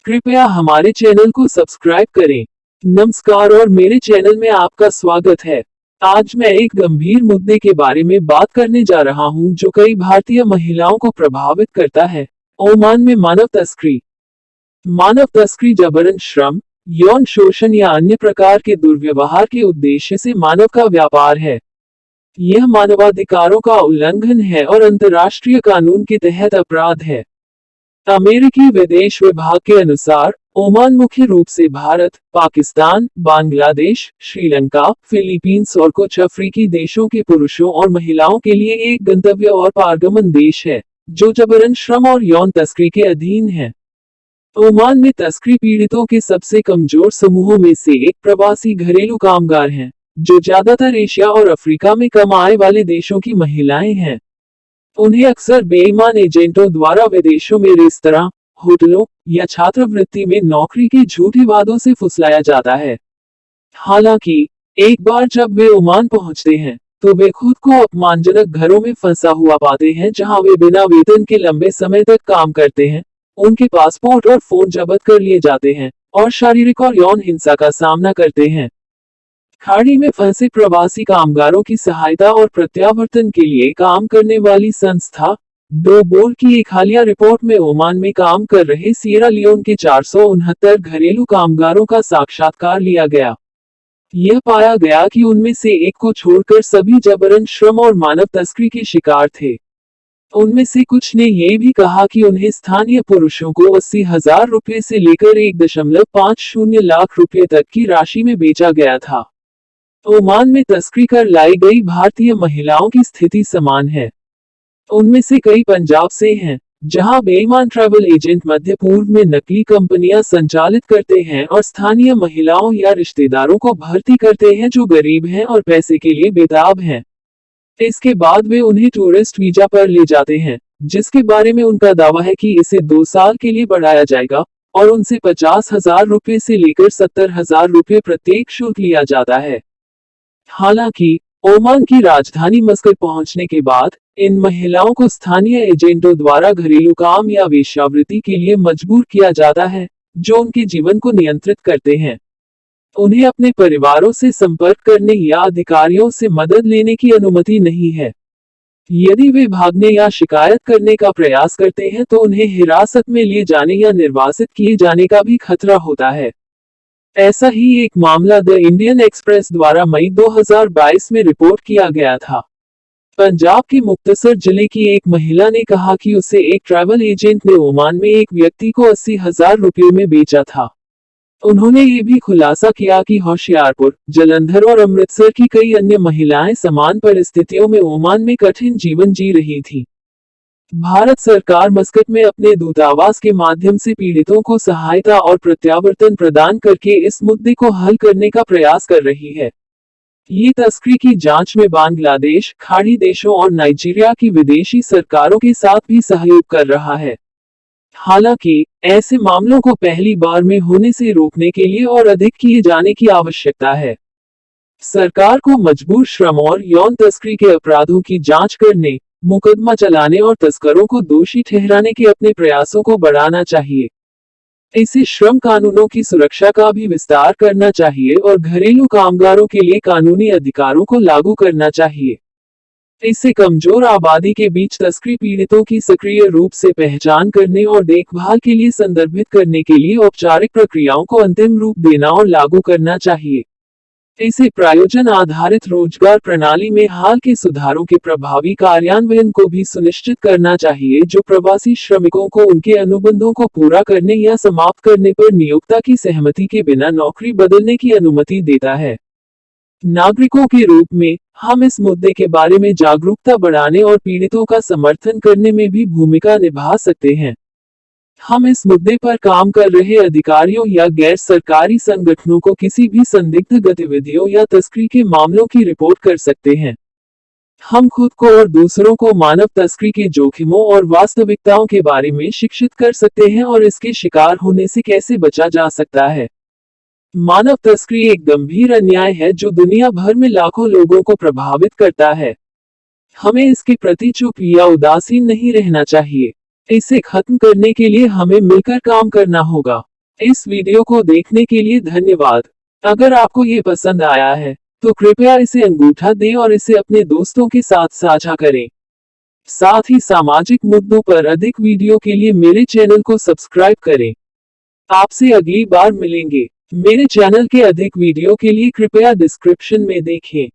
कृपया हमारे चैनल को सब्सक्राइब करें। नमस्कार और मेरे चैनल में आपका स्वागत है। आज मैं एक गंभीर मुद्दे के बारे में बात करने जा रहा हूं जो कई भारतीय महिलाओं को प्रभावित करता है। ओमान में मानव तस्करी। मानव तस्करी जबरन श्रम, यौन शोषण या अन्य प्रकार के दुर्व्यवहार के उद्देश्य से मानव का व्यापार है। यह मानवाधिकारों का उल्लंघन है और अंतर्राष्ट्रीय कानून के तहत अपराध है। अमेरिकी विदेश विभाग के अनुसार ओमान मुख्य रूप से भारत, पाकिस्तान, बांग्लादेश, श्रीलंका, फिलीपींस और कुछ अफ्रीकी देशों के पुरुषों और महिलाओं के लिए एक गंतव्य और पारगमन देश है, जो जबरन श्रम और यौन तस्करी के अधीन है। ओमान में तस्करी पीड़ितों के सबसे कमजोर समूहों में से एक प्रवासी घरेलू कामगार हैं, जो ज्यादातर एशिया और अफ्रीका में कम आय वाले देशों की महिलाएं हैं। उन्हें अक्सर बेईमान एजेंटों द्वारा विदेशों में रेस्तरां, होटलों या छात्रवृत्ति में नौकरी के झूठे वादों से फुसलाया जाता है। हालांकि एक बार जब वे ओमान पहुंचते हैं, तो वे खुद को अपमानजनक घरों में फंसा हुआ पाते हैं जहां वे बिना वेतन के लंबे समय तक काम करते हैं। उनके पासपोर्ट और फोन जब्त कर लिए जाते हैं और शारीरिक और यौन हिंसा का सामना करते हैं। खाड़ी में फंसे प्रवासी कामगारों की सहायता और प्रत्यावर्तन के लिए काम करने वाली संस्था दो बोल की एक हालिया रिपोर्ट में ओमान में काम कर रहे सिएरा लियोन के 469 घरेलू कामगारों का साक्षात्कार लिया गया। यह पाया गया कि उनमें से एक को छोड़कर सभी जबरन श्रम और मानव तस्करी के शिकार थे। उनमें से कुछ ने यह भी कहा कि उन्हें स्थानीय पुरुषों को 80,000 रुपये से लेकर 1.50 लाख रुपये तक की राशि में बेचा गया था। ओमान में तस्करी कर लाई गई भारतीय महिलाओं की स्थिति समान है। उनमें से कई पंजाब से हैं, जहां बेईमान ट्रैवल एजेंट मध्य पूर्व में नकली कंपनियां संचालित करते हैं और स्थानीय महिलाओं या रिश्तेदारों को भर्ती करते हैं जो गरीब हैं और पैसे के लिए बेताब हैं। इसके बाद वे उन्हें टूरिस्ट वीजा पर ले जाते हैं, जिसके बारे में उनका दावा है कि इसे 2 साल के लिए बढ़ाया जाएगा और उनसे 50,000 रुपये से लेकर 70,000 रुपये प्रत्येक शुल्क लिया जाता है। हालांकि ओमान की राजधानी मस्कट पहुंचने के बाद इन महिलाओं को स्थानीय एजेंटों द्वारा घरेलू काम या वेश्यावृत्ति के लिए मजबूर किया जाता है, जो उनके जीवन को नियंत्रित करते हैं। उन्हें अपने परिवारों से संपर्क करने या अधिकारियों से मदद लेने की अनुमति नहीं है। यदि वे भागने या शिकायत करने का प्रयास करते हैं तो उन्हें हिरासत में लिए जाने या निर्वासित किए जाने का भी खतरा होता है। ऐसा ही एक मामला द इंडियन एक्सप्रेस द्वारा मई 2022 में रिपोर्ट किया गया था। पंजाब के मुक्तसर जिले की एक महिला ने कहा कि उसे एक ट्रैवल एजेंट ने ओमान में एक व्यक्ति को 80,000 रुपये में बेचा था। उन्होंने ये भी खुलासा किया कि होशियारपुर, जलंधर और अमृतसर की कई अन्य महिलाएं समान परिस्थितियों में ओमान में कठिन जीवन जी रही थी। भारत सरकार मस्कट में अपने दूतावास के माध्यम से पीड़ितों को सहायता और प्रत्यावर्तन प्रदान करके इस मुद्दे को हल करने का प्रयास कर रही है। ये तस्करी की जांच में बांग्लादेश, खाड़ी देशों और नाइजीरिया की विदेशी सरकारों के साथ भी सहयोग कर रहा है। हालांकि ऐसे मामलों को पहली बार में होने से रोकने के लिए और अधिक किए जाने की आवश्यकता है। सरकार को मजबूर श्रम और यौन तस्करी के अपराधों की जांच करने, मुकदमा चलाने और तस्करों को दोषी ठहराने के अपने प्रयासों को बढ़ाना चाहिए। इसे श्रम कानूनों की सुरक्षा का भी विस्तार करना चाहिए और घरेलू कामगारों के लिए कानूनी अधिकारों को लागू करना चाहिए। इससे कमजोर आबादी के बीच तस्करी पीड़ितों की सक्रिय रूप से पहचान करने और देखभाल के लिए संदर्भित करने के लिए औपचारिक प्रक्रियाओं को अंतिम रूप देना और लागू करना चाहिए। इसे प्रायोजन आधारित रोजगार प्रणाली में हाल के सुधारों के प्रभावी कार्यान्वयन को भी सुनिश्चित करना चाहिए, जो प्रवासी श्रमिकों को उनके अनुबंधों को पूरा करने या समाप्त करने पर नियोक्ता की सहमति के बिना नौकरी बदलने की अनुमति देता है। नागरिकों के रूप में हम इस मुद्दे के बारे में जागरूकता बढ़ाने और पीड़ितों का समर्थन करने में भी भूमिका निभा सकते हैं। हम इस मुद्दे पर काम कर रहे अधिकारियों या गैर सरकारी संगठनों को किसी भी संदिग्ध गतिविधियों या तस्करी के मामलों की रिपोर्ट कर सकते हैं। हम खुद को और दूसरों को मानव तस्करी के जोखिमों और वास्तविकताओं के बारे में शिक्षित कर सकते हैं और इसके शिकार होने से कैसे बचा जा सकता है। मानव तस्करी एक गंभीर अन्याय है जो दुनिया भर में लाखों लोगों को प्रभावित करता है। हमें इसके प्रति चुप या उदासीन नहीं रहना चाहिए। इसे खत्म करने के लिए हमें मिलकर काम करना होगा। इस वीडियो को देखने के लिए धन्यवाद। अगर आपको ये पसंद आया है तो कृपया इसे अंगूठा दें और इसे अपने दोस्तों के साथ साझा करें। साथ ही सामाजिक मुद्दों पर अधिक वीडियो के लिए मेरे चैनल को सब्सक्राइब करें। आपसे अगली बार मिलेंगे। मेरे चैनल के अधिक वीडियो के लिए कृपया डिस्क्रिप्शन में देखें।